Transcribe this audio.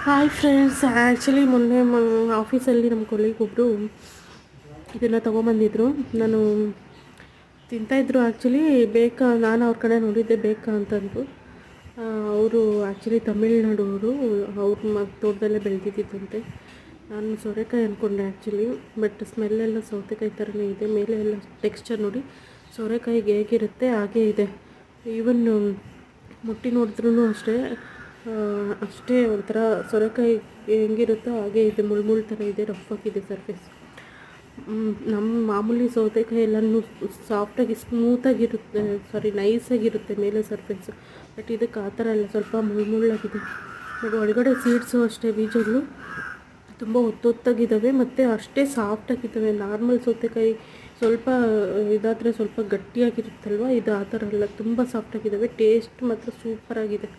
Hi friends, actually ಮೊನ್ನೆ ಆಫೀಸಲ್ಲಿ ನಮ್ಮ ಕೊಲೀಗೊಬ್ಬರು ಇದನ್ನು ತೊಗೊಂಬಂದಿದ್ರು. ನಾನು ತಿಂತಾಯಿದ್ರು. ಆ್ಯಕ್ಚುಲಿ ಬೇಕಾ, ನಾನು ಅವ್ರ ಕಡೆ ನೋಡಿದ್ದೆ ಬೇಕಾ ಅಂತಂದು. ಅವರು ಆ್ಯಕ್ಚುಲಿ ತಮಿಳ್ನಾಡವರು, ಅವ್ರ ತೋಟದಲ್ಲೇ ಬೆಳೆದಿದ್ದಂತೆ. ನಾನು ಸೋರೆಕಾಯಿ ಅಂದ್ಕೊಂಡೆ ಆ್ಯಕ್ಚುಲಿ, ಬಟ್ ಸ್ಮೆಲ್ಲೆಲ್ಲ ಸೌತೆಕಾಯಿ ಥರನೇ ಇದೆ. ಮೇಲೆ ಎಲ್ಲ ಟೆಕ್ಸ್ಚರ್ ನೋಡಿ, ಸೋರೆಕಾಯಿಗೆ ಹೇಗಿರುತ್ತೆ ಹಾಗೇ ಇದೆ. ಈವನ್ ಮುಟ್ಟಿ ನೋಡಿದ್ರೂ ಅಷ್ಟೇ, ಅಷ್ಟೇ ಒಂಥರ ಸೊರೆಕಾಯಿ ಹೆಂಗಿರುತ್ತೋ ಹಾಗೆ ಇದೆ. ಮುಳ್ಳು ಥರ ಇದೆ, ರಫ್ ಆಗಿದೆ ಸರ್ಫೇಸ್. ನಮ್ಮ ಮಾಮೂಲಿ ಸೌತೆಕಾಯಿ ಎಲ್ಲನೂ ಸಾಫ್ಟಾಗಿ ಸ್ಮೂತಾಗಿರುತ್ತೆ, ನೈಸಾಗಿರುತ್ತೆ ಮೇಲೆ ಸರ್ಫೇಸು. ಬಟ್ ಇದಕ್ಕೆ ಆ ಥರ ಎಲ್ಲ ಸ್ವಲ್ಪ ಮುಳ್ಳಾಗಿದೆ. ಬಟ್ ಒಳಗಡೆ ಸೀಡ್ಸು ಅಷ್ಟೇ, ಬೀಜಗಳು ತುಂಬ ಒತ್ತೊತ್ತಾಗಿದ್ದಾವೆ ಮತ್ತು ಅಷ್ಟೇ ಸಾಫ್ಟಾಗಿದ್ದಾವೆ. ನಾರ್ಮಲ್ ಸೌತೆಕಾಯಿ ಸ್ವಲ್ಪ ಇದಾದರೆ ಸ್ವಲ್ಪ ಗಟ್ಟಿಯಾಗಿರುತ್ತಲ್ವ, ಇದು ಆ ಥರ ಎಲ್ಲ ತುಂಬ ಸಾಫ್ಟಾಗಿದ್ದಾವೆ. ಟೇಸ್ಟ್ ಮಾತ್ರ ಸೂಪರಾಗಿದೆ.